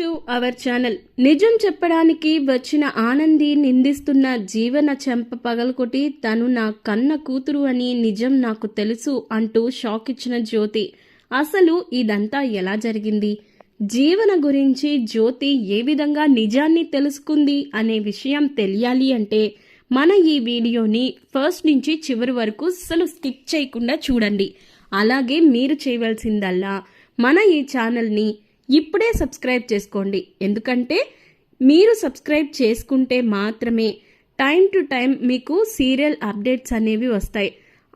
To our channel. నిజం చెప్పడానికి వచ్చిన ఆనంది నిందిస్తున్న జీవన చెంప పగలకొట్టి తను నా కన్న కూతురు అని నిజం నాకు తెలుసు అంటూ షాక్ ఇచ్చిన జ్యోతి. అసలు ఇదంతా ఎలా జరిగింది, జీవన గురించి జ్యోతి ఏ విధంగా నిజాన్ని తెలుసుకుంది అనే విషయం తెలియాలి అంటే మన ఈ వీడియోని ఫస్ట్ నుంచి చివరి వరకు అసలు స్కిప్ చేయకుండా చూడండి. అలాగే మీరు చేయవలసిందల్లా మన ఈ ఛానల్ని ఇప్పుడే సబ్స్క్రైబ్ చేసుకోండి. ఎందుకంటే మీరు సబ్స్క్రైబ్ చేసుకుంటే మాత్రమే టైం టు టైం మీకు సీరియల్ అప్డేట్స్ అనేవి వస్తాయి.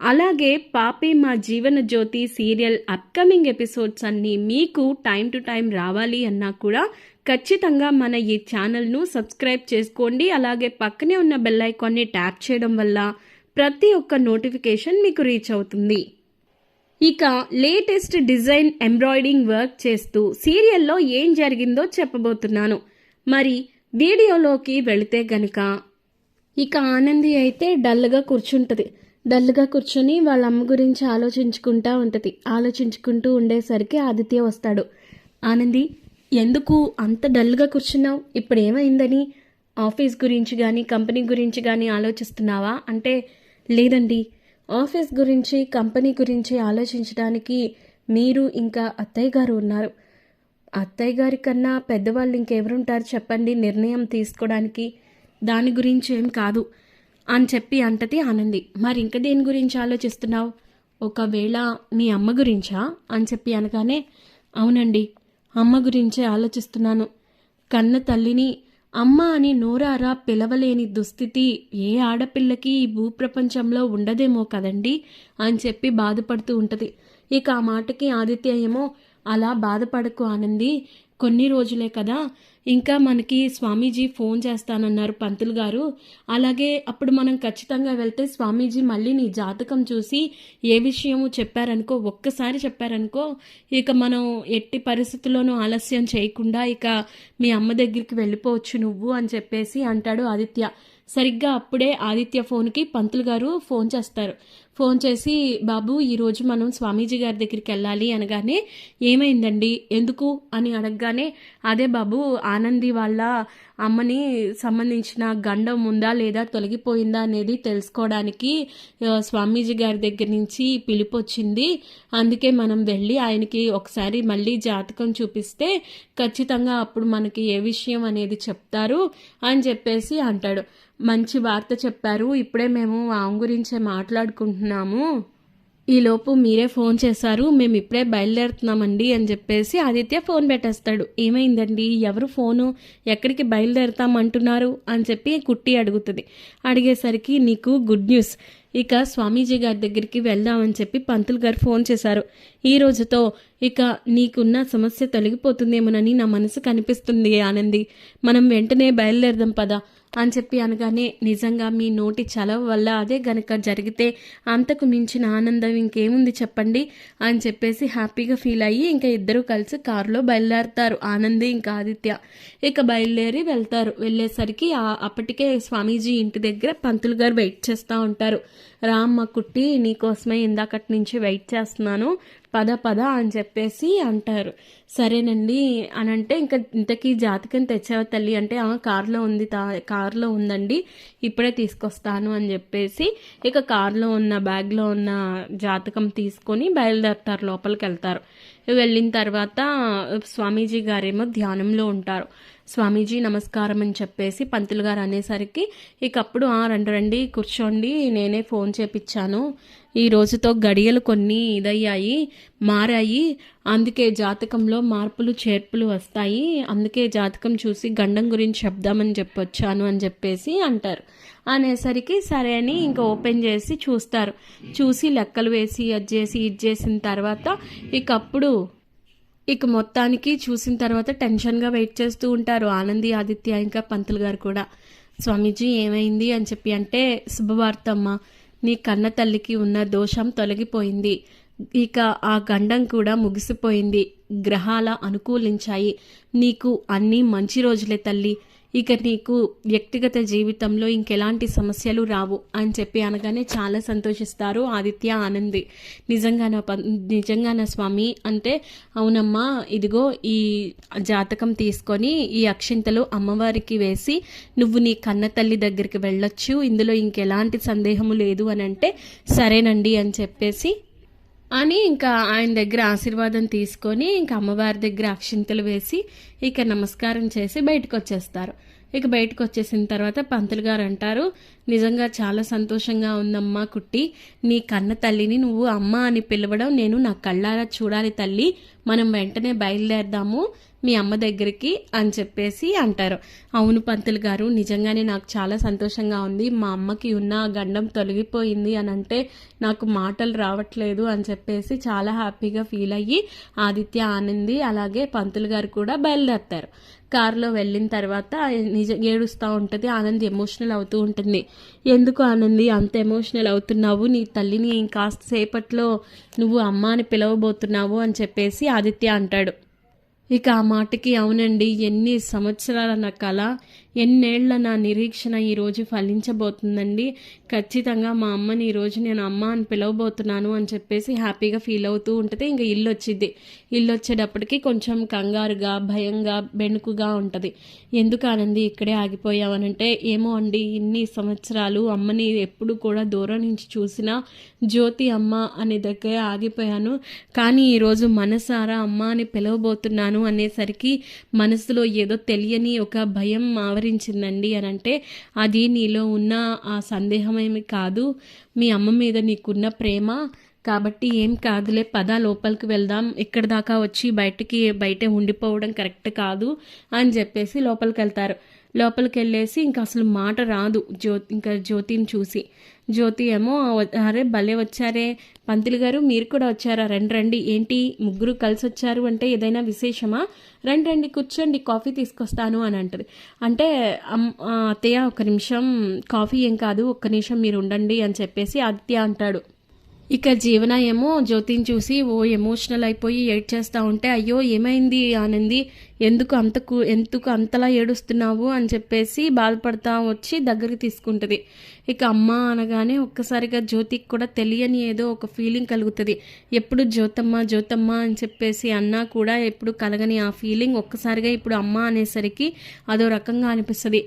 అలాగే పాపే మా Jeevan Jyoti serial upcoming episodes అన్నీ మీకు టైం టు టైం రావాలి అన్నా కూడా ఖచ్చితంగా మన ఈ ఛానల్ను సబ్స్క్రైబ్ చేసుకోండి. అలాగే పక్కనే ఉన్న బెల్ ఐకాన్ని ట్యాప్ చేయడం వల్ల ప్రతి ఒక్క నోటిఫికేషన్ మీకు రీచ్ అవుతుంది. ఇక లేటెస్ట్ డిజైన్ ఎంబ్రాయిడింగ్ వర్క్ చేస్తూ సీరియల్లో ఏం జరిగిందో చెప్పబోతున్నాను. మరి వీడియోలోకి వెళితే గనక ఇక ఆనంది అయితే డల్గా కూర్చుంటుంది. డల్గా కూర్చొని వాళ్ళ అమ్మ గురించి ఆలోచించుకుంటూ ఉంటుంది. ఆలోచించుకుంటూ ఉండేసరికి ఆదిత్య వస్తాడు. ఆనంది, ఎందుకు అంత డల్గా కూర్చున్నావు? ఇప్పుడు ఏమైందని? ఆఫీస్ గురించి కానీ కంపెనీ గురించి కానీ ఆలోచిస్తున్నావా అంటే, లేదండి, ఆఫీస్ గురించి కంపెనీ గురించి ఆలోచించడానికి మీరు ఇంకా అత్తయ్య గారు ఉన్నారు. అత్తయ్య గారి కన్నా పెద్దవాళ్ళు ఇంకెవరుంటారు చెప్పండి నిర్ణయం తీసుకోవడానికి? దాని గురించి ఏం కాదు అని చెప్పి అంటది ఆనంది. మరి ఇంకా దేని గురించి ఆలోచిస్తున్నావు? ఒకవేళ మీ అమ్మ గురించా అని చెప్పి అనగానే, అవునండి, అమ్మ గురించే ఆలోచిస్తున్నాను. కన్న తల్లిని అమ్మ అని నోరారా పిలవలేని దుస్థితి ఏ ఆడపిల్లకి ఈ భూప్రపంచంలో ఉండదేమో కదండి అని చెప్పి బాధపడుతూ ఉంటుంది. ఇక ఆ మాటకి ఆదిత్య ఏమో, అలా బాధపడకు ఆనంది, కొన్ని రోజులే కదా, ఇంకా మనకి స్వామీజీ ఫోన్ చేస్తానన్నారు పంతులు గారు. అలాగే అప్పుడు మనం ఖచ్చితంగా వెళ్తే స్వామీజీ మళ్ళీ నీ జాతకం చూసి ఏ విషయము చెప్పారనుకో, ఒక్కసారి చెప్పారనుకో, ఇక మనం ఎట్టి పరిస్థితుల్లోనూ ఆలస్యం చేయకుండా ఇక మీ అమ్మ దగ్గరికి వెళ్ళిపోవచ్చు నువ్వు అని చెప్పేసి అంటాడు ఆదిత్య. సరిగ్గా అప్పుడే ఆదిత్య ఫోన్కి పంతులు గారు ఫోన్ చేస్తారు. ఫోన్ చేసి, బాబు ఈరోజు మనం స్వామీజీ గారి దగ్గరికి వెళ్ళాలి అనగానే, ఏమైందండి, ఎందుకు అని అడగగానే, అదే బాబు, ఆనంది వాళ్ళ అమ్మని సంబంధించిన గండం ఉందా లేదా తొలగిపోయిందా అనేది తెలుసుకోవడానికి స్వామీజీ గారి దగ్గర నుంచి పిలుపు వచ్చింది. అందుకే మనం వెళ్ళి ఆయనకి ఒకసారి మళ్ళీ జాతకం చూపిస్తే ఖచ్చితంగా అప్పుడు మనకి ఏ విషయం అనేది చెప్తారు అని చెప్పేసి అంటాడు. మంచి వార్త చెప్పారు, ఇప్పుడే మేము ఆమె గురించే మాట్లాడుకుంటున్నాము, ఈలోపు మీరే ఫోన్ చేశారు, మేము ఇప్పుడే బయలుదేరుతున్నామండి అని చెప్పేసి ఆదిత్య ఫోన్ పెట్టేస్తాడు. ఏమైందండి, ఎవరు ఫోను, ఎక్కడికి బయలుదేరుతామంటున్నారు అని చెప్పి కుట్టి అడుగుతుంది. అడిగేసరికి, నీకు గుడ్ న్యూస్, ఇక స్వామీజీ గారి దగ్గరికి వెళ్దామని చెప్పి పంతులు గారు ఫోన్ చేశారు. ఈ రోజుతో ఇక నీకున్న సమస్య తొలగిపోతుందేమోనని నా మనసు కనిపిస్తుంది ఆనంది, మనం వెంటనే బయలుదేరదాం పదా అని చెప్పి అనగానే, నిజంగా మీ నోటి చలవ వల్ల అదే గనక జరిగితే అంతకు మించిన ఆనందం ఇంకేముంది చెప్పండి అని చెప్పేసి హ్యాపీగా ఫీల్ అయ్యి ఇంకా ఇద్దరు కలిసి కారులో బయలుదేరుతారు, ఆనంది ఇంకా ఆదిత్య. ఇక బయలుదేరి వెళ్తారు. వెళ్ళేసరికి అప్పటికే స్వామీజీ ఇంటి దగ్గర పంతులు గారు వెయిట్ చేస్తూ ఉంటారు. రామ్మ కుట్టి, నీకోసమే ఇందాకటి నుంచి వెయిట్ చేస్తున్నాను, పద పద అని చెప్పేసి అంటారు. సరేనండి అని అంటే, ఇంకా ఇంతకీ జాతకం తెచ్చావా తల్లి అంటే, కారులో ఉంది, కారులో ఉందండి, ఇప్పుడే తీసుకొస్తాను అని చెప్పేసి ఇక కారులో ఉన్న బ్యాగ్లో ఉన్న జాతకం తీసుకొని బయలుదేరుతారు, లోపలికి వెళ్తారు. వెళ్ళిన తర్వాత స్వామీజీ గారేమో ధ్యానంలో ఉంటారు. స్వామీజీ నమస్కారం అని చెప్పేసి పంతులు గారు అనేసరికి ఇక అప్పుడు, రండి కూర్చోండి, నేనే ఫోన్ చేపించాను, ఈ రోజుతో గడియలు కొన్ని మారాయి, అందుకే జాతకంలో మార్పులు చేర్పులు వస్తాయి, అందుకే జాతకం చూసి గండం గురించి చెప్దామని చెప్పొచ్చాను అని చెప్పేసి అంటారు. అనేసరికి సరే అని ఇంకా ఓపెన్ చేసి చూస్తారు. చూసి లెక్కలు వేసి అది చేసి ఇది చేసిన తర్వాత ఇక మొత్తానికి చూసిన తర్వాత టెన్షన్గా వెయిట్ చేస్తూ ఉంటారు ఆనంది, ఆదిత్య ఇంకా పంతులు గారు కూడా. స్వామీజీ ఏమైంది అని చెప్పి అంటే, శుభవార్తమ్మ, నీ కన్న తల్లికి ఉన్న దోషం తొలగిపోయింది, ఇక ఆ గండం కూడా ముగిసిపోయింది. గ్రహాల అనుకూలించాయి. నీకు అన్నీ మంచి రోజులే తల్లి. ఇక నీకు వ్యక్తిగత జీవితంలో ఇంకెలాంటి సమస్యలు రావు అని చెప్పి అనగానే చాలా సంతోషిస్తారు ఆదిత్య, ఆనంది. నిజంగానా స్వామి అంటే, అవునమ్మా, ఇదిగో ఈ జాతకం తీసుకొని ఈ అక్షింతలు అమ్మవారికి వేసి నువ్వు నీ కన్న తల్లి దగ్గరికి వెళ్ళొచ్చు, ఇందులో ఇంకెలాంటి సందేహము లేదు అని అంటే, సరేనండి అని చెప్పేసి అని ఇంకా ఆయన దగ్గర ఆశీర్వాదం తీసుకొని ఇంకా అమ్మవారి దగ్గర అక్షింతలు వేసి ఇక నమస్కారం చేసి బయటకు వచ్చేస్తారు. ఇక బయటకు వచ్చేసిన తర్వాత పంతులు గారు అంటారు, నిజంగా చాలా సంతోషంగా ఉందమ్మా కుట్టి, నీ కన్న తల్లిని నువ్వు అమ్మ అని పిలవడం నేను నా కళ్ళారా చూడాలి తల్లి, మనం వెంటనే బయలుదేరదాము మీ అమ్మ దగ్గరికి అని చెప్పేసి అంటారు. అవును పంతులు గారు, నిజంగానే నాకు చాలా సంతోషంగా ఉంది, మా అమ్మకి ఉన్న గండం తొలగిపోయింది అని అంటే నాకు మాటలు రావట్లేదు అని చెప్పేసి చాలా హ్యాపీగా ఫీల్ అయ్యి ఆదిత్య, ఆనంది అలాగే పంతులు గారు కూడా బయలుదేరతారు. కారులో వెళ్ళిన తర్వాత ఏడుస్తూ ఉంటుంది ఆనంది, ఎమోషనల్ అవుతూ ఉంటుంది. ఎందుకు ఆనంది అంత ఎమోషనల్ అవుతున్నావు, నీ తల్లిని కాస్త సేపట్లో నువ్వు అమ్మ అని పిలవబోతున్నావు అని చెప్పేసి ఆదిత్య అంటాడు. ఇక ఆ మాటకి అవునండి, ఎన్ని సంవత్సరాల నా కళ, ఎన్నేళ్ల నా నిరీక్షణ ఈరోజు ఫలించబోతుందండి. ఖచ్చితంగా మా అమ్మని ఈరోజు నేను అమ్మ అని పిలవబోతున్నాను అని చెప్పేసి హ్యాపీగా ఫీల్ అవుతూ ఉంటుంది. ఇంకా ఇల్లు వచ్చింది. ఇల్లు వచ్చేటప్పటికి కొంచెం కంగారుగా, భయంగా, బెణుకుగా ఉంటుంది. ఎందుకు ఆనంది ఇక్కడే ఆగిపోయావనంటే, ఏమో అండి, ఇన్ని సంవత్సరాలు అమ్మని ఎప్పుడు కూడా దూరం నుంచి చూసినా జ్యోతి అమ్మ అనే దగ్గర ఆగిపోయాను. కానీ ఈరోజు మనసారా అమ్మ అని పిలవబోతున్నాను అనేసరికి మనసులో ఏదో తెలియని ఒక భయం ఆవరించిందండి అని అంటే, అది నీలో ఉన్న ఆ సందేహమేమి కాదు, మీ అమ్మ మీద నీకున్న ప్రేమ కాబట్టి ఏం కాదులే, పద లోపలికి వెళ్దాం, ఇక్కడ దాకా వచ్చి బయటే ఉండిపోవడం కరెక్ట్ కాదు అని చెప్పేసి లోపలికి వెళ్తారు. లోపలికి వెళ్ళేసి ఇంకా అసలు మాట రాదు ఇంకా జ్యోతిని చూసి. జ్యోతి ఏమో, అరే భలే వచ్చారే పంతులు గారు, మీరు కూడా వచ్చారా, రండి రండి, ఏంటి ముగ్గురు కలిసి వచ్చారు అంటే ఏదైనా విశేషమా, రండి రండి కూర్చోండి, కాఫీ తీసుకొస్తాను అని అంటది. అంటే అత్తయ్య ఒక్క నిమిషం, కాఫీ ఏం కాదు, ఒక్క నిమిషం మీరు ఉండండి అని చెప్పేసి ఆదిత్య అంటాడు. ఇక జీవన ఏమో జ్యోతిని చూసి ఓ ఎమోషనల్ అయిపోయి ఏడ్చేస్తూ ఉంటే, అయ్యో ఏమైంది ఆనంది, ఎందుకు అంతలా ఏడుస్తున్నావు అని చెప్పేసి బాధపడతా వచ్చి దగ్గరికి తీసుకుంటుంది. ఇక అమ్మ అనగానే ఒక్కసారిగా జ్యోతికి కూడా తెలియని ఏదో ఒక ఫీలింగ్ కలుగుతుంది. ఎప్పుడు జ్యోతమ్మ జ్యోతమ్మ అని చెప్పేసి అన్నా కూడా ఎప్పుడు కలగని ఆ ఫీలింగ్ ఒక్కసారిగా ఇప్పుడు అమ్మ అనేసరికి అదో రకంగా అనిపిస్తుంది.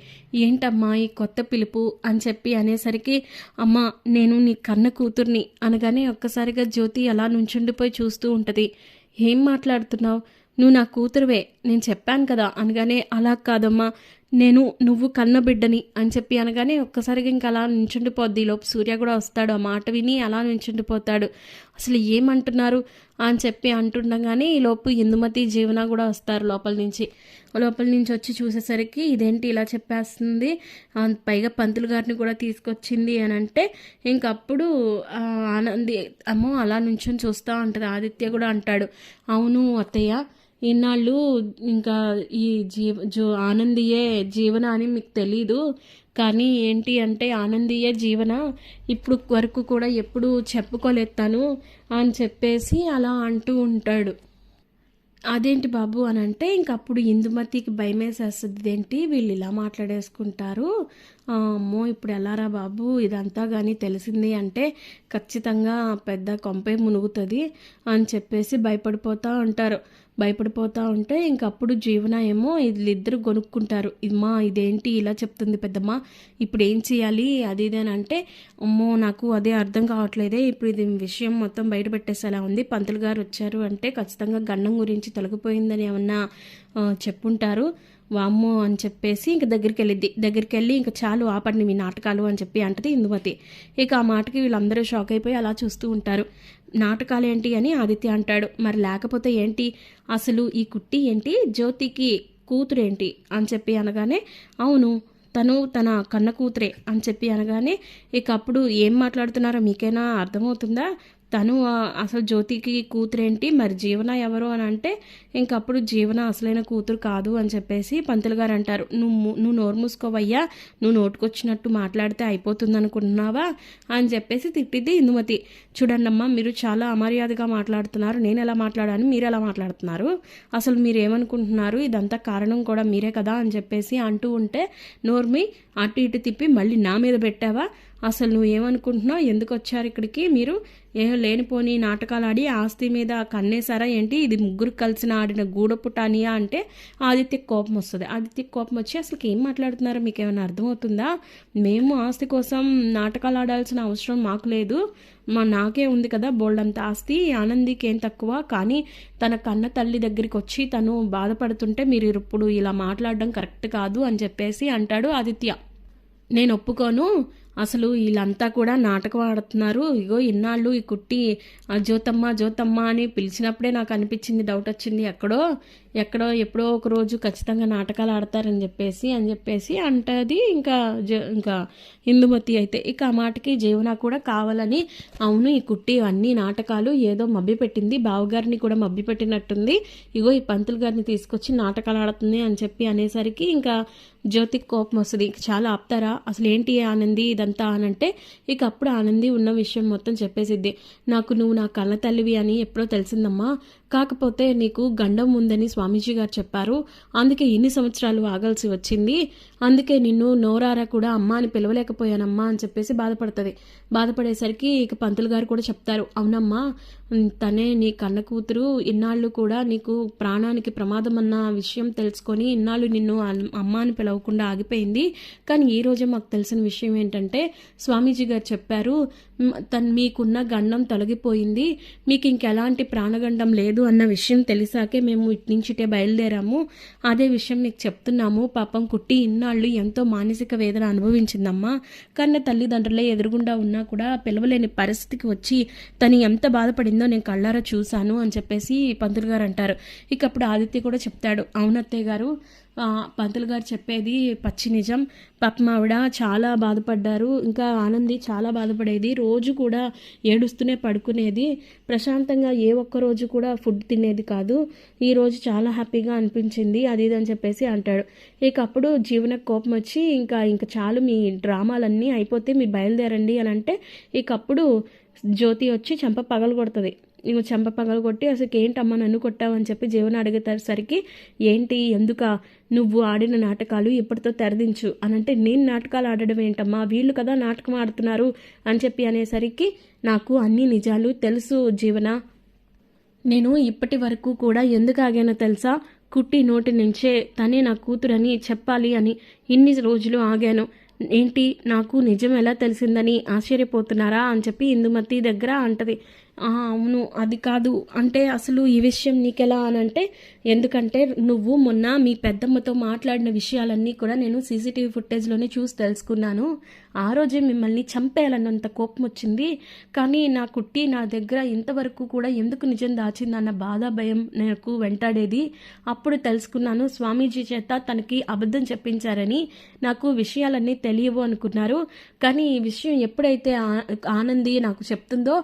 ఏంటమ్మా ఈ కొత్త పిలుపు అని చెప్పి అనేసరికి, అమ్మ నేను నీ కన్న కూతుర్ని అనగానే ఒక్కసారిగా జ్యోతి అలా నుంచుండిపోయి చూస్తూ ఉంటుంది. ఏం మాట్లాడుతున్నావు, నువ్వు నా కూతురువే, నేను చెప్పాను కదా అనగానే, అలా కాదమ్మా, నువ్వు కన్న బిడ్డని అని చెప్పి అనగానే ఒక్కసారిగా ఇంకా అలా నుంచుండిపోద్ది. లోపు సూర్య కూడా వస్తాడు. ఆ మాట విని అలా నుంచుండిపోతాడు. అసలు ఏమంటున్నారు అని చెప్పి అంటుండగానే ఈ లోపు ఇందుమతి, జీవన కూడా వస్తారు లోపల నుంచి వచ్చి చూసేసరికి ఇదేంటి ఇలా చెప్పేస్తుంది, పైగా పంతులు గారిని కూడా తీసుకొచ్చింది అని అంటే, ఇంకప్పుడు ఆనంది అమ్మో అలా నుంచొని చూస్తూ ఉంటుంది. ఆదిత్య కూడా అంటాడు, అవును అత్తయ్య, ఇన్నాళ్ళు ఇంకా ఈ ఆనందియే జీవన అని మీకు తెలీదు, కానీ ఏంటి అంటే ఆనందియే జీవన ఇప్పుడు వరకు కూడా ఎప్పుడు చెప్పుకోలేస్తాను అని చెప్పేసి అలా అంటూ ఉంటాడు. అదేంటి బాబు అని అంటే, ఇంకప్పుడు ఇందుమతికి భయమేసేస్తుంది, ఇదేంటి వీళ్ళు ఇలా మాట్లాడేసుకుంటారు, అమ్మో ఇప్పుడు ఎలారా బాబు, ఇదంతా కానీ తెలిసింది అంటే ఖచ్చితంగా పెద్ద కొంపే మునుగుతుంది అని చెప్పేసి భయపడిపోతూ ఉంటే ఇంకప్పుడు జీవన ఏమో వీళ్ళిద్దరు కొనుక్కుంటారు. ఇమ్మా ఇదేంటి ఇలా చెప్తుంది పెద్దమ్మ, ఇప్పుడు ఏం చేయాలి అది ఇదేని అంటే, అమ్మో నాకు అదే అర్థం కావట్లేదే, ఇప్పుడు ఇది విషయం మొత్తం బయట పెట్టేసేలా ఉంది, పంతులు గారు వచ్చారు అంటే ఖచ్చితంగా గండం గురించి తొలగిపోయిందని ఏమన్నా చెప్పుంటారు, వామ్మో అని చెప్పేసి ఇంక దగ్గరికి వెళ్ళి ఇంక చాలు ఆపండి మీ నాటకాలు అని చెప్పి అంటది ఇందుమతి. ఇక ఆ మాటకి వీళ్ళందరూ షాక్ అయిపోయి అలా చూస్తూ ఉంటారు. నాటకాలు ఏంటి అని ఆదిత్య అంటాడు. మరి లేకపోతే ఏంటి, అసలు ఈ కుట్టి ఏంటి, జ్యోతికి కూతురేంటి అని చెప్పి అనగానే, అవును తన కన్న కూతురే అని చెప్పి అనగానే, ఇక అప్పుడు ఏం మాట్లాడుతున్నారో మీకైనా అర్థమవుతుందా, తను అసలు జ్యోతికి కూతురేంటి, మరి జీవన ఎవరు అని అంటే ఇంకప్పుడు జీవన అసలైన కూతురు కాదు అని చెప్పేసి పంతులు గారు అంటారు. నువ్వు నోరు మూసుకోవయ్యా, నువ్వు నోటుకొచ్చినట్టు మాట్లాడితే అయిపోతుంది అనుకుంటున్నావా అని చెప్పేసి తిట్టిద్ది ఇందుమతి. చూడండమ్మా, మీరు చాలా అమర్యాదగా మాట్లాడుతున్నారు, నేను ఎలా మాట్లాడాను, మీరు ఎలా మాట్లాడుతున్నారు, అసలు మీరు ఏమనుకుంటున్నారు, ఇదంతా కారణం కూడా మీరే కదా అని చెప్పేసి అంటూ ఉంటే, నోర్మి అటు ఇటు తిప్పి మళ్ళీ నా మీద పెట్టావా, అసలు నువ్వు ఏమనుకుంటున్నావు, ఎందుకు వచ్చారు ఇక్కడికి, మీరు లేనిపోని నాటకాలు ఆడి ఆస్తి మీద కన్నేసారా ఏంటి, ఇది ముగ్గురు కలిసిన ఆడిన గూడపుటానియా అంటే ఆదిత్యకి కోపం వస్తుంది. ఆదిత్యకి కోపం వచ్చి అసలు ఏం మాట్లాడుతున్నారో మీకు ఏమైనా అర్థమవుతుందా, మేము ఆస్తి కోసం నాటకాలు ఆడాల్సిన అవసరం మాకు లేదు, నాకే ఉంది కదా బోల్డంత ఆస్తి, ఆనందికి ఏం తక్కువ, కానీ తన కన్న తల్లి దగ్గరికి వచ్చి తను బాధపడుతుంటే మీరు ఇప్పుడు ఇలా మాట్లాడడం కరెక్ట్ కాదు అని చెప్పేసి అంటాడు ఆదిత్య. నేను ఒప్పుకోను, అసలు వీళ్ళంతా కూడా నాటకం ఆడుతున్నారు, ఇగో ఇన్నాళ్ళు ఈ కుట్టి జ్యోతమ్మ అని పిలిచినప్పుడే నాకు అనిపించింది, డౌట్ వచ్చింది, ఎక్కడో ఎప్పుడో ఒక రోజు ఖచ్చితంగా నాటకాలు ఆడతారని చెప్పేసి అంటది. ఇంకా ఇందుమతి అయితే ఇక ఆ మాటకి జీవన కూడా కావాలని, అవును ఈ కుట్టి అన్ని నాటకాలు ఏదో మభ్య పెట్టింది, బావగారిని కూడా మభ్య పెట్టినట్టుంది, ఇగో ఈ పంతులు గారిని తీసుకొచ్చి నాటకాలు ఆడుతుంది అని చెప్పి అనేసరికి ఇంకా జ్యోతికి కోపం వస్తుంది. చాలా ఆపుతారా, అసలు ఏంటి ఆనంది ఇదంతా అనంటే ఇక అప్పుడు ఆనంది ఉన్న విషయం మొత్తం చెప్పేసిద్ది. నువ్వు నా కన్న తల్లివి అని ఎప్పుడో తెలిసిందమ్మా, కాకపోతే నీకు గండం ఉందని స్వామీజీ గారు చెప్పారు, అందుకే ఇన్ని సంవత్సరాలు ఆగాల్సి వచ్చింది, అందుకే నిన్ను నోరారా కూడా అమ్మ అని పిలవలేకపోయానమ్మా అని చెప్పేసి బాధపడేసరికి ఇక పంతులు గారు కూడా చెప్తారు, అవునమ్మా తనే నీ కన్న కూతురు, ఇన్నాళ్ళు కూడా నీకు ప్రాణానికి ప్రమాదం అన్న విషయం తెలుసుకొని ఇన్నాళ్ళు నిన్ను అమ్మ అని పిలవకుండా ఆగిపోయింది, కానీ ఈ రోజే మాకు తెలిసిన విషయం ఏంటంటే స్వామీజీ గారు చెప్పారు, మీకున్న గండం తొలగిపోయింది, మీకు ఇంకెలాంటి ప్రాణగండం లేదు అన్న విషయం తెలిసాకే మేము ఇట్నుంచిటే బయలుదేరాము, అదే విషయం మీకు చెప్తున్నాము, పాపం కుట్టి ఇన్నాళ్ళు ఎంతో మానసిక వేదన అనుభవించిందమ్మా, కన్న తల్లిదండ్రులే ఎదురుగుండా ఉన్నా కూడా పిలవలేని పరిస్థితికి వచ్చి తను ఎంత బాధపడిందో నేను కళ్ళారా చూశాను అని చెప్పేసి పంతులు గారు అంటారు. ఇక అప్పుడు ఆదిత్య కూడా చెప్తాడు, అవునత్తయ్య గారు, పంతులు గారు చెప్పేది పచ్చి నిజం, పాపం ఆవిడ చాలా బాధపడ్డారు, ఇంకా ఆనంది చాలా బాధపడేది, రోజు కూడా ఏడుస్తూనే పడుకునేది, ప్రశాంతంగా ఏ ఒక్క రోజు కూడా ఫుడ్ తినేది కాదు, ఈ రోజు చాలా హ్యాపీగా అనిపించింది అది ఇది అని చెప్పేసి అంటాడు. ఇక అప్పుడు జీవనకు కోపం వచ్చి ఇంకా చాలు మీ డ్రామాలన్నీ అయిపోతే మీరు బయలుదేరండి అని అంటే ఇక అప్పుడు జ్యోతి వచ్చి చెంప పగలగొడుతుంది. ఇంకో చెంప పగలగొట్టి అసలు ఏంటమ్మా నన్ను కొట్టావని చెప్పి జీవన అడిగేసరికి, ఏంటి ఎందుక నువ్వు ఆడిన నాటకాలు ఇప్పటితో తెరదించు అని అంటే, నేను నాటకాలు ఆడడం ఏంటమ్మా, వీళ్ళు కదా నాటకం ఆడుతున్నారు అని చెప్పి అనేసరికి, నాకు అన్ని నిజాలు తెలుసు జీవన, నేను ఇప్పటి వరకు కూడా ఎందుకు ఆగానో తెలుసా, కుట్టి నోటి నుంచే తనే నా కూతురని చెప్పాలి అని ఇన్ని రోజులు ఆగాను, ఏంటి నాకు నిజం ఎలా తెలిసిందని ఆశ్చర్యపోతున్నారా అని చెప్పి ఇందుమతి దగ్గర అంటది. అవును అది కాదు అంటే అసలు ఈ విషయం నీకెలా అని అంటే, ఎందుకంటే నువ్వు మొన్న మీ పెద్దమ్మతో మాట్లాడిన విషయాలన్నీ కూడా నేను సీసీటీవీ ఫుటేజ్లోనే చూసి తెలుసుకున్నాను, ఆ రోజే మిమ్మల్ని చంపేయాలన్నంత కోపం వచ్చింది, కానీ నా కుట్టి నా దగ్గర ఇంతవరకు కూడా ఎందుకు నిజం దాచిందన్న బాధ భయం నాకు వెంటాడేది, అప్పుడు తెలుసుకున్నాను స్వామీజీ చేత తనకి అబద్ధం చెప్పించారని, నాకు విషయాలన్నీ తెలియవు అనుకున్నారు, కానీ ఈ విషయం ఎప్పుడైతే ఆనంది నాకు చెప్తుందో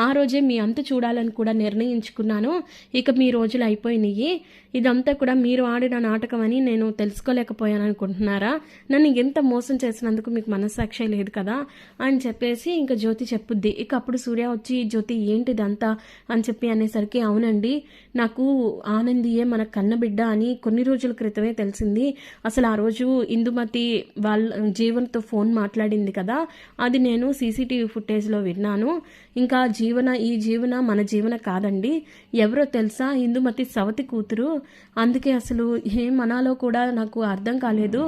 ఆ రోజే మీ అంతు చూడాలని కూడా నిర్ణయించుకున్నాను, ఇక మీ రోజులు అయిపోయినాయి, ఇదంతా కూడా మీరు ఆడిన నాటకం అని నేను తెలుసుకోలేకపోయాను అనుకుంటున్నారా, నన్ను ఎంత మోసం చేసినందుకు మీకు మనస్సాక్షి లేదు కదా అని చెప్పేసి ఇంకా జ్యోతి చెప్పుద్ది. ఇక అప్పుడు సూర్య వచ్చి, జ్యోతి ఏంటిదంతా అని చెప్పి అనేసరికి, అవునండి నాకు ఆనందియే మన కన్నబిడ్డ అని కొన్ని రోజుల క్రితమే తెలిసింది, అసలు ఆ రోజు ఇందుమతి వాళ్ళ జీవన్తో ఫోన్ మాట్లాడింది కదా, అది నేను సీసీటీవీ ఫుటేజ్లో విన్నాను, ఇంకా ఈ జీవన మన జీవన కాదండి, ఎవరో తెలుసా, ఇందుమతి సవతి కూతురు, అందుకే అసలు ఏం మనాలో కూడా నాకు అర్థం కాలేదు,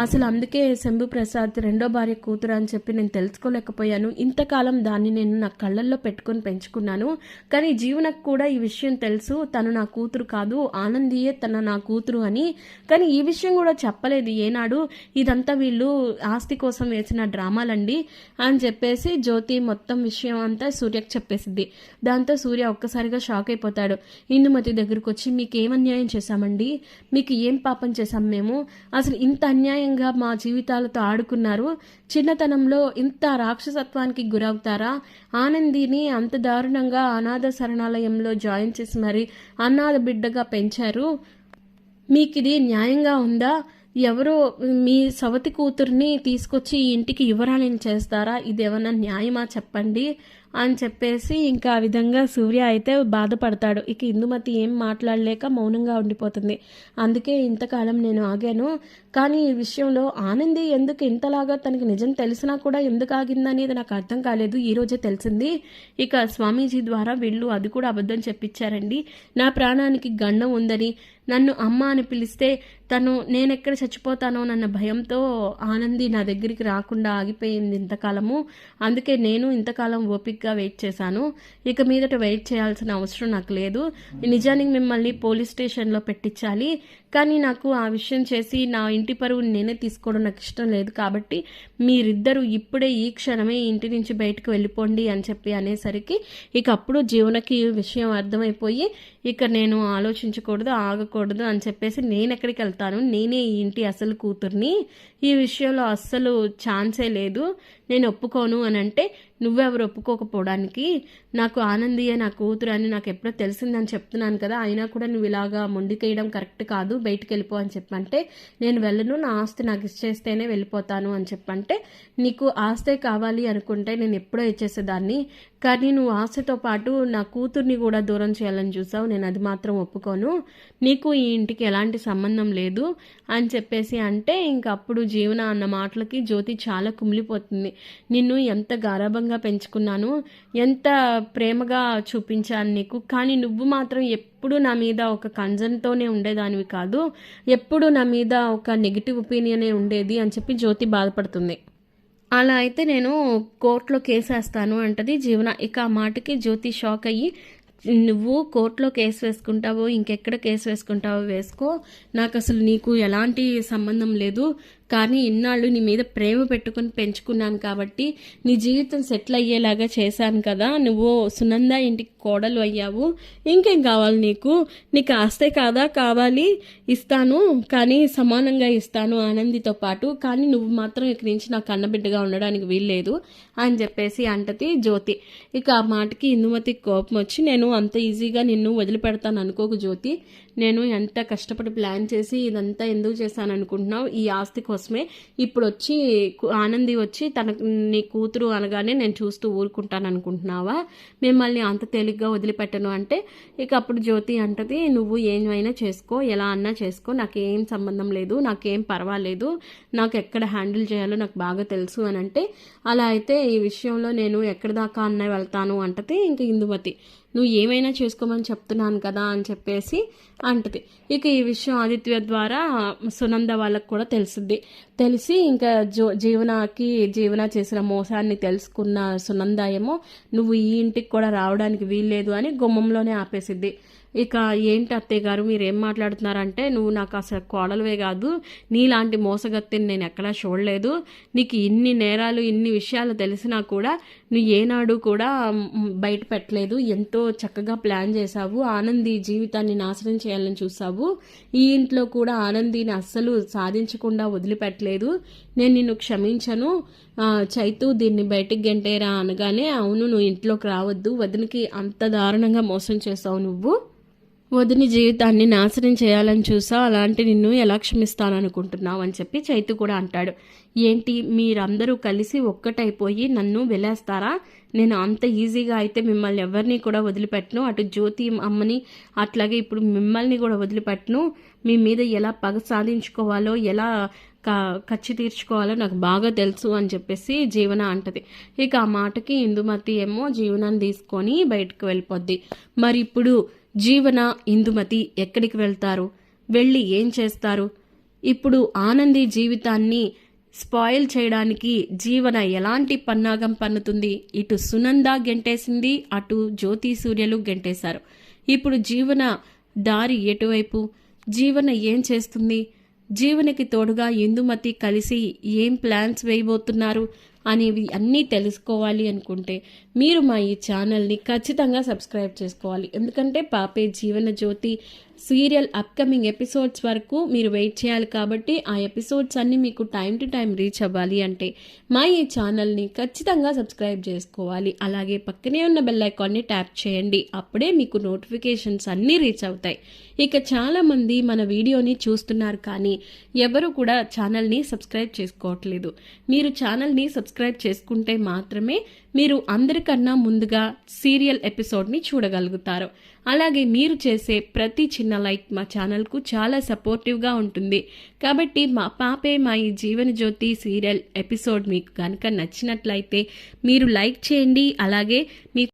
అసలు అందుకే శంభు ప్రసాద్ రెండో భార్య కూతురు అని చెప్పి నేను తెలుసుకోలేకపోయాను, ఇంతకాలం దాన్ని నేను నా కళ్ళల్లో పెట్టుకొని పెంచుకున్నాను, కానీ జీవనకు కూడా ఈ విషయం తెలుసు, తను నా కూతురు కాదు, ఆనందియే నా కూతురు అని, కానీ ఈ విషయం కూడా చెప్పలేదు ఏనాడు, ఇదంతా వీళ్ళు ఆస్తి కోసం వేసిన డ్రామాలండి అని చెప్పేసి జ్యోతి మొత్తం విషయం అంతా సూర్యకి చెప్పేసిద్ది. దాంతో సూర్య ఒక్కసారిగా షాక్ అయిపోతాడు. ఇందుమతి దగ్గరకు వచ్చి, మీకు ఏం అన్యాయం చేశామండి, మీకు ఏం పాపం చేశాం మేము, అసలు ఇంత అన్యాయంగా మా జీవితాలతో ఆడుకున్నారు, చిన్న చిన్నతనంలో ఇంత రాక్షసత్వానికి గురవుతారా? ఆనందిని అంత దారుణంగా అనాథ శరణాలయంలో జాయిన్ చేసి మరి అనాథ బిడ్డగా పెంచారు. మీకిది న్యాయంగా ఉందా? ఎవరో మీ సవతి కూతుర్ని తీసుకొచ్చి ఈ ఇంటికి యువరాణిని చేస్తారా? ఇదేమన్నా న్యాయమా చెప్పండి అని చెప్పేసి ఇంకా ఆ విధంగా సూర్య అయితే బాధపడతాడు. ఇక ఇందుమతి ఏం మాట్లాడలేక మౌనంగా ఉండిపోతుంది. అందుకే ఇంతకాలం నేను ఆగాను, కానీ ఈ విషయంలో ఆనంది ఎందుకు ఇంతలాగా తనకి నిజం తెలిసినా కూడా ఎందుకు ఆగిందనేది నాకు అర్థం కాలేదు. ఈరోజే తెలిసింది. ఇక స్వామీజీ ద్వారా వీళ్ళు అది కూడా అబద్ధం చెప్పించారండి. నా ప్రాణానికి గండం ఉందని, నన్ను అమ్మ అని పిలిస్తే తను నేనెక్కడ చచ్చిపోతానో నన్న భయంతో ఆనంది నా దగ్గరికి రాకుండా ఆగిపోయింది ఇంతకాలము. అందుకే నేను ఇంతకాలం ఓపికగా వెయిట్ చేశాను. ఇక మీదట వెయిట్ చేయాల్సిన అవసరం నాకు లేదు. నిజానికి మిమ్మల్ని పోలీస్ స్టేషన్లో పెట్టించాలి, కానీ నాకు ఆ విషయం చేసి నా ఇంటి పరువుని నేనే తీసుకోవడం నాకు ఇష్టం లేదు. కాబట్టి మీరిద్దరూ ఇప్పుడే ఈ క్షణమే ఇంటి నుంచి బయటకు వెళ్ళిపోండి అని చెప్పి అనేసరికి ఇక అప్పుడు జీవనకి విషయం అర్థమైపోయి ఇక నేను ఆలోచించకూడదు, ఆగకూడదు అని చెప్పేసి నేను ఎక్కడికి వెళ్తాను, నేనే ఈ ఇంటి అసలు కూతుర్ని, ఈ విషయంలో అస్సలు ఛాన్సే లేదు, నేను ఒప్పుకోను అని అంటే నువ్వెవరు ఒప్పుకోకపోవడానికి? నాకు ఆనందియే నా కూతురు అని నాకు ఎప్పుడో తెలిసిందని చెప్తున్నాను కదా, అయినా కూడా నువ్వు ఇలాగా మొండికేయడం కరెక్ట్ కాదు, బయటికి వెళ్ళిపో అని చెప్పంటే నేను వెళ్ళను, నా ఆస్తి నాకు ఇచ్చేస్తేనే వెళ్ళిపోతాను అని చెప్పంటే నీకు ఆస్తే కావాలి అనుకుంటే నేను ఎప్పుడో ఇచ్చేసేదాన్ని, కానీ నువ్వు ఆస్తితో పాటు నా కూతుర్ని కూడా దూరం చేయాలని చూసావు, నేను అది మాత్రం ఒప్పుకోను, నీకు ఈ ఇంటికి ఎలాంటి సంబంధం లేదు అని చెప్పేసి అంటే ఇంక అప్పుడు జీవన అన్న మాటలకి జ్యోతి చాలా కుమిలిపోతుంది. నిన్ను ఎంత గారాబంగా పెంచుకున్నాను, ఎంత ప్రేమగా చూపించాను నీకు, కానీ నువ్వు మాత్రం ఎప్పుడు నా మీద ఒక కన్సర్న్తోనే ఉండేదానివి కాదు, ఎప్పుడు నా మీద ఒక నెగిటివ్ ఒపీనియనే ఉండేది అని చెప్పి జ్యోతి బాధపడుతుంది. అలా అయితే నేను కోర్టులో కేసేస్తాను అంటది జీవన. ఇక ఆ మాటకి జ్యోతి షాక్ అయ్యి నువ్వు కోర్టులో కేసు వేసుకుంటావో ఇంకెక్కడ కేసు వేసుకుంటావో వేసుకో, నాకు అసలు నీకు ఎలాంటి సంబంధం లేదు, కానీ ఇన్నాళ్ళు నీ మీద ప్రేమ పెట్టుకుని పెంచుకున్నాను కాబట్టి నీ జీవితం సెటిల్ అయ్యేలాగా చేశాను కదా, నువ్వు సునంద ఇంటికి కోడలు అయ్యావు, ఇంకేం కావాలి నీకు, నీకు ఆస్తే కాదా కావాలి, ఇస్తాను, కానీ సమానంగా ఇస్తాను ఆనందితో పాటు, కానీ నువ్వు మాత్రం ఇక్కడి నుంచి నాకు కన్నబిడ్డగా ఉండడానికి వీల్లేదు అని చెప్పేసి అంటది జ్యోతి. ఇక ఆ మాటకి ఇందుమతికి కోపం వచ్చి నేను అంత ఈజీగా నిన్ను వదిలిపెడతాను అనుకోకు జ్యోతి, నేను ఎంత కష్టపడి ప్లాన్ చేసి ఇదంతా ఎందుకు చేశాను అనుకుంటున్నావు, ఈ ఆస్తి కోసమే. ఇప్పుడు వచ్చి ఆనంది వచ్చి నీ కూతురు అనగానే నేను చూస్తూ ఊరుకుంటాను అనుకుంటున్నావా, మిమ్మల్ని అంత తేలిగ్గా వదిలిపెట్టను అంటే ఇక అప్పుడు జ్యోతి అంటది నువ్వు ఏమైనా చేసుకో, ఎలా అన్నా చేసుకో, నాకేం సంబంధం లేదు, నాకేం పర్వాలేదు, నాకు ఎక్కడ హ్యాండిల్ చేయాలో నాకు బాగా తెలుసు అని అంటే అలా అయితే ఈ విషయంలో నేను ఎక్కడి దాకా అన్న వెళ్తాను అంటది ఇంక ఇందుమతి. నువ్వు ఏమైనా చేసుకోమని చెప్తున్నాను కదా అని చెప్పేసి అంటది. ఇక ఈ విషయం ఆదిత్య ద్వారా సునంద వాళ్ళకు కూడా తెలిసి ఇంకా జీవన చేసిన మోసాన్ని తెలుసుకున్న సునంద ఏమో నువ్వు ఈ ఇంటికి కూడా రావడానికి వీల్లేదు అని గుమ్మంలోనే ఆపేసిద్ది. ఇక ఏంటి అత్తయ్య గారు మీరేం మాట్లాడుతున్నారంటే నువ్వు నాకు అసలు కోడలువే కాదు, నీలాంటి మోసగత్తిని నేను ఎక్కడా చూడలేదు, నీకు ఇన్ని నేరాలు ఇన్ని విషయాలు తెలిసినా కూడా నువ్వు ఏనాడు కూడా బయట పెట్టలేదు, ఎంతో చక్కగా ప్లాన్ చేశావు, ఆనంది జీవితాన్ని నాశనం చేయాలని చూసావు, ఈ ఇంట్లో కూడా ఆనందిని అస్సలు సాధించకుండా వదిలిపెట్టలేదు, నేను నిన్ను క్షమించను, చైతు దీన్ని బయటికి గెంటేరా అనగానే అవును నువ్వు ఇంట్లోకి రావద్దు, వదినికి అంత దారుణంగా మోసం చేసావు, నువ్వు వదిని జీవితాన్ని నాశనం చేయాలని చూసా, అలాంటి నిన్ను ఎలా క్షమిస్తాననుకుంటున్నావు అని చెప్పి చైతు కూడా అంటాడు. ఏంటి మీరందరూ కలిసి ఒక్కటైపోయి నన్ను వెలేస్తారా, నేను అంత ఈజీగా అయితే మిమ్మల్ని ఎవరిని కూడా వదిలిపెట్టను, అటు జ్యోతి అమ్మని అట్లాగే ఇప్పుడు మిమ్మల్ని కూడా వదిలిపెట్టను, మీ మీద ఎలా పగ సాధించుకోవాలో ఎలా ఖర్చు తీర్చుకోవాలో నాకు బాగా తెలుసు అని చెప్పేసి జీవన అంటది. ఇక ఆ మాటకి ఇందుమతి ఏమో జీవనాన్ని తీసుకొని బయటకు వెళ్ళిపోద్ది. మరి ఇప్పుడు జీవన ఇందుమతి ఎక్కడికి వెళ్తారు, వెళ్ళి ఏం చేస్తారు, ఇప్పుడు ఆనంది జీవితాన్ని స్పాయిల్ చేయడానికి జీవన ఎలాంటి పన్నాగం పన్నుతుంది, ఇటు సునంద గెంటేసింది, అటు జ్యోతి సూర్యలు గెంటేశారు, ఇప్పుడు జీవన దారి ఎటువైపు, జీవన ఏం చేస్తుంది, జీవనకి తోడుగా ఇందుమతి కలిసి ఏం ప్లాన్స్ వేయబోతున్నారు అనేవి అన్నీ తెలుసుకోవాలి అనుకుంటే మీరు మా ఈ ఛానల్ని ఖచ్చితంగా సబ్స్క్రైబ్ చేసుకోవాలి. ఎందుకంటే పాపే Jeevan Jyoti serial upcoming episodes వరకు మీరు వెయిట్ చేయాలి. కాబట్టి ఆ ఎపిసోడ్స్ అన్నీ మీకు టైం టు టైం రీచ్ అవ్వాలి అంటే మా ఈ ఛానల్ని ఖచ్చితంగా సబ్స్క్రైబ్ చేసుకోవాలి. అలాగే పక్కనే ఉన్న బెల్ ఐకాన్ని ట్యాప్ చేయండి. అప్పుడే మీకు నోటిఫికేషన్స్ అన్నీ రీచ్ అవుతాయి. ఇక చాలామంది మన వీడియోని చూస్తున్నారు కానీ ఎవరు కూడా ఛానల్ని సబ్స్క్రైబ్ చేసుకోవట్లేదు. మీరు ఛానల్ని సబ్స్క్రైబ్ చేసుకుంటే మాత్రమే మీరు అందరికన్నా ముందుగా సీరియల్ ఎపిసోడ్ని చూడగలుగుతారు. అలాగే మీరు చేసే ప్రతి చిన్న లైక్ మా ఛానల్కు చాలా సపోర్టివ్గా ఉంటుంది. కాబట్టి మా పాపే మా ఈ జీవన జ్యోతి సీరియల్ ఎపిసోడ్ మీకు కనుక నచ్చినట్లయితే మీరు లైక్ చేయండి. అలాగే మీ